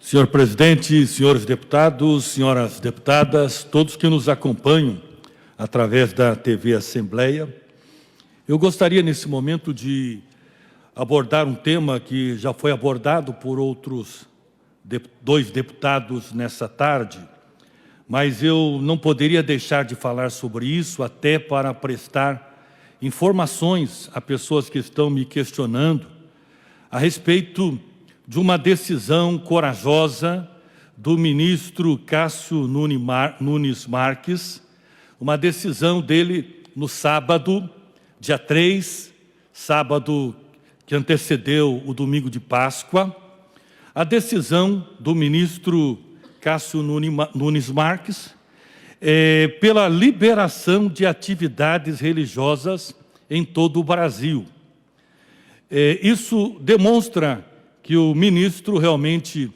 Senhor presidente, senhores deputados, senhoras deputadas, todos que nos acompanham através da TV Assembleia, eu gostaria nesse momento de abordar um tema que já foi abordado por outros dois deputados nessa tarde, mas eu não poderia deixar de falar sobre isso até para prestar informações a pessoas que estão me questionando a respeito de uma decisão corajosa do ministro Cássio Nunes Marques, uma decisão dele no sábado, dia 3, sábado que antecedeu o domingo de Páscoa, a decisão do ministro Cássio Nunes Marques pela liberação de atividades religiosas em todo o Brasil. Isso demonstra que o ministro realmente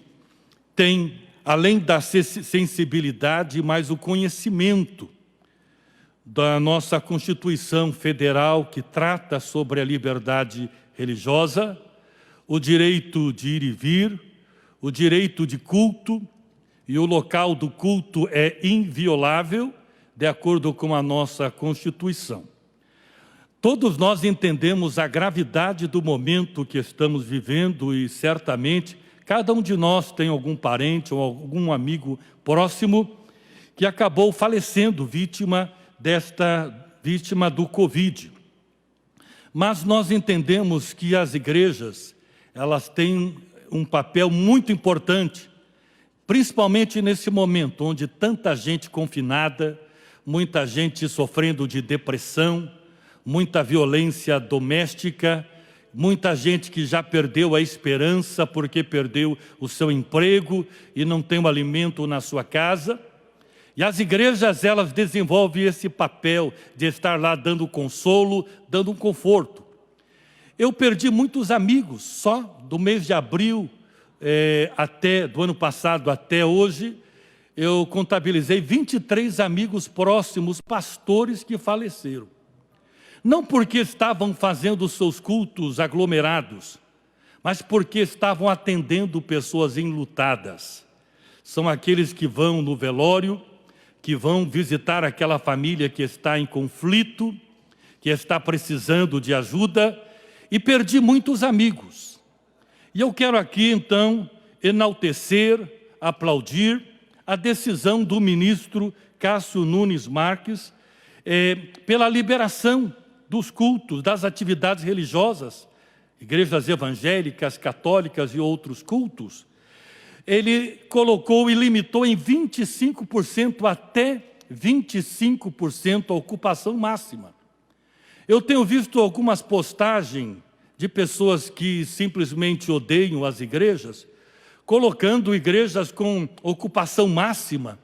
tem, além da sensibilidade, mais o conhecimento da nossa Constituição Federal, que trata sobre a liberdade religiosa, o direito de ir e vir, o direito de culto, e o local do culto é inviolável, de acordo com a nossa Constituição. Todos nós entendemos a gravidade do momento que estamos vivendo e, certamente, cada um de nós tem algum parente ou algum amigo próximo que acabou falecendo vítima do Covid. Mas nós entendemos que as igrejas, elas têm um papel muito importante, principalmente nesse momento onde tanta gente confinada, muita gente sofrendo de depressão, muita violência doméstica, muita gente que já perdeu a esperança porque perdeu o seu emprego e não tem um alimento na sua casa. E as igrejas, elas desenvolvem esse papel de estar lá dando consolo, dando um conforto. Eu perdi muitos amigos, só do mês de abril, do ano passado até hoje, eu contabilizei 23 amigos próximos, pastores que faleceram. Não porque estavam fazendo seus cultos aglomerados, mas porque estavam atendendo pessoas enlutadas. São aqueles que vão no velório, que vão visitar aquela família que está em conflito, que está precisando de ajuda, e perdi muitos amigos. E eu quero aqui, então, enaltecer, aplaudir a decisão do ministro Cássio Nunes Marques pela liberação dos cultos, das atividades religiosas, igrejas evangélicas, católicas e outros cultos. Ele colocou e limitou em 25% até 25% a ocupação máxima. Eu tenho visto algumas postagens de pessoas que simplesmente odeiam as igrejas, colocando igrejas com ocupação máxima,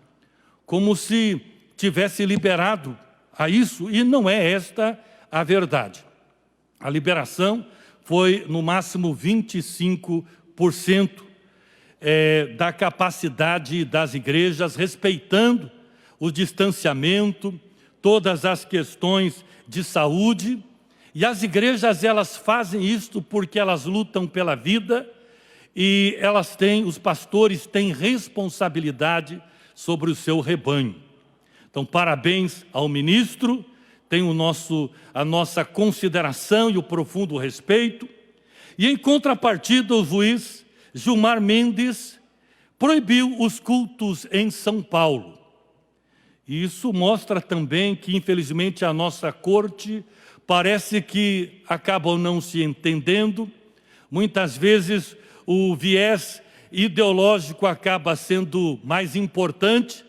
como se tivesse liberado a isso, e não é esta a verdade. A liberação foi no máximo 25% da capacidade das igrejas, respeitando o distanciamento, todas as questões de saúde. E as igrejas, elas fazem isto porque elas lutam pela vida e os pastores têm responsabilidade sobre o seu rebanho. Então, parabéns ao ministro, tem a nossa consideração e o profundo respeito. E em contrapartida, o juiz Gilmar Mendes proibiu os cultos em São Paulo. E isso mostra também que, infelizmente, a nossa corte parece que acabam não se entendendo. Muitas vezes o viés ideológico acaba sendo mais importante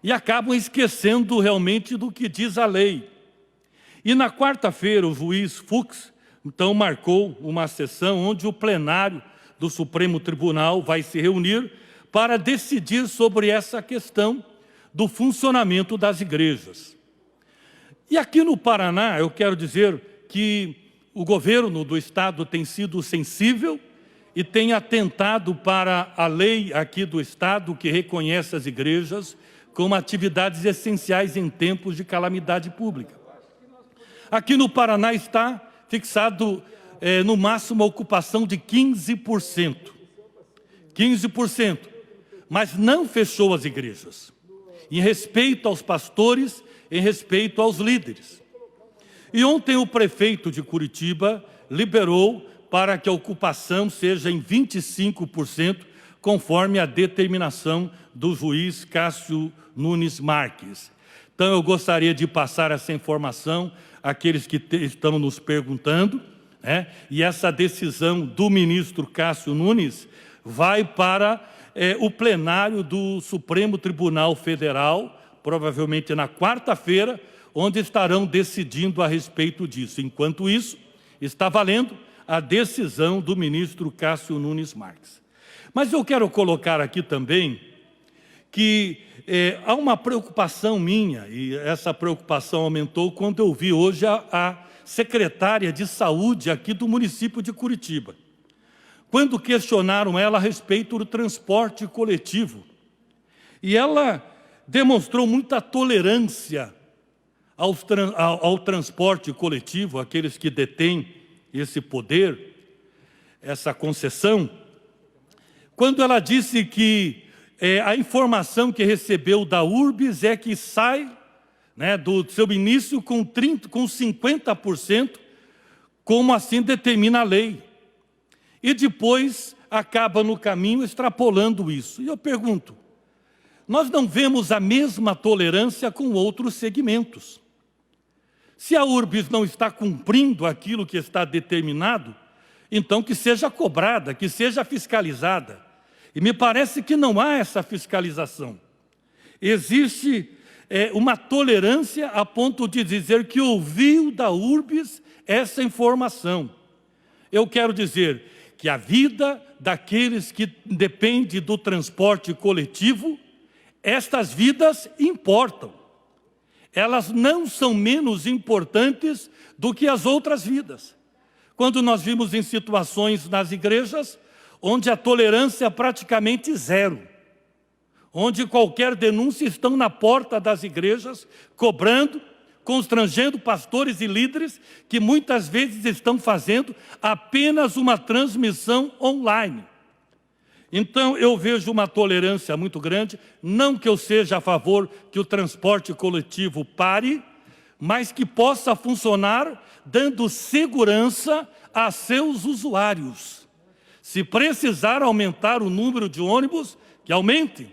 e acabam esquecendo realmente do que diz a lei. E na quarta-feira, o juiz Fux, então, marcou uma sessão onde o plenário do Supremo Tribunal vai se reunir para decidir sobre essa questão do funcionamento das igrejas. E aqui no Paraná, eu quero dizer que o governo do Estado tem sido sensível e tem atentado para a lei aqui do Estado que reconhece as igrejas como atividades essenciais em tempos de calamidade pública. Aqui no Paraná está fixado no máximo a ocupação de 15%. 15%. mas não fechou as igrejas, em respeito aos pastores, em respeito aos líderes. E ontem o prefeito de Curitiba liberou para que a ocupação seja em 25%, conforme a determinação do juiz Cássio Nunes Marques. Então eu gostaria de passar essa informação àqueles que estão nos perguntando, né? E essa decisão do ministro Cássio Nunes vai para o plenário do Supremo Tribunal Federal, provavelmente na quarta-feira, onde estarão decidindo a respeito disso. Enquanto isso, está valendo a decisão do ministro Cássio Nunes Marques. Mas eu quero colocar aqui também que há uma preocupação minha, e essa preocupação aumentou quando eu vi hoje a secretária de saúde aqui do município de Curitiba, quando questionaram ela a respeito do transporte coletivo. E ela demonstrou muita tolerância ao transporte coletivo, aqueles que detêm esse poder, essa concessão, quando ela disse que a informação que recebeu da Urbis é que sai, né, do seu início com 50%, como assim determina a lei. E depois acaba no caminho extrapolando isso. E eu pergunto, nós não vemos a mesma tolerância com outros segmentos. Se a Urbis não está cumprindo aquilo que está determinado, então que seja cobrada, que seja fiscalizada. E me parece que não há essa fiscalização. Existe uma tolerância a ponto de dizer que ouviu da Urbis essa informação. Eu quero dizer que a vida daqueles que dependem do transporte coletivo, estas vidas importam. Elas não são menos importantes do que as outras vidas. Quando nós vimos em situações nas igrejas, onde a tolerância é praticamente zero, onde qualquer denúncia estão na porta das igrejas, cobrando, constrangendo pastores e líderes que muitas vezes estão fazendo apenas uma transmissão online. Então eu vejo uma tolerância muito grande, não que eu seja a favor que o transporte coletivo pare, mas que possa funcionar dando segurança a seus usuários. Se precisar aumentar o número de ônibus, que aumente.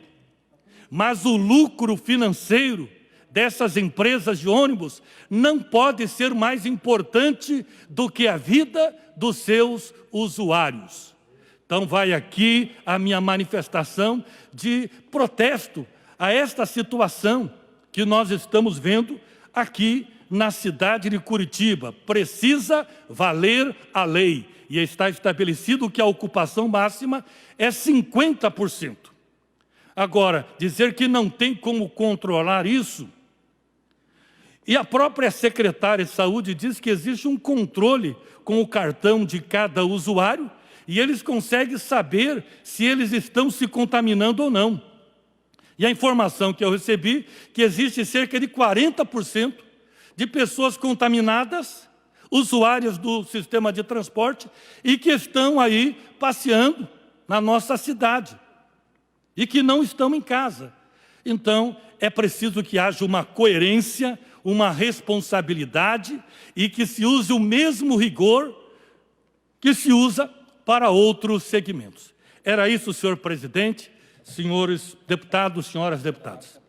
Mas o lucro financeiro dessas empresas de ônibus não pode ser mais importante do que a vida dos seus usuários. Então vai aqui a minha manifestação de protesto a esta situação que nós estamos vendo aqui na cidade de Curitiba. Precisa valer a lei. E está estabelecido que a ocupação máxima é 50%. Agora, dizer que não tem como controlar isso, e a própria secretária de saúde diz que existe um controle com o cartão de cada usuário, e eles conseguem saber se eles estão se contaminando ou não. E a informação que eu recebi, que existe cerca de 40% de pessoas contaminadas, usuárias do sistema de transporte, e que estão aí passeando na nossa cidade, e que não estão em casa. Então, é preciso que haja uma coerência, uma responsabilidade, e que se use o mesmo rigor que se usa para outros segmentos. Era isso, senhor presidente, senhores deputados, senhoras deputadas.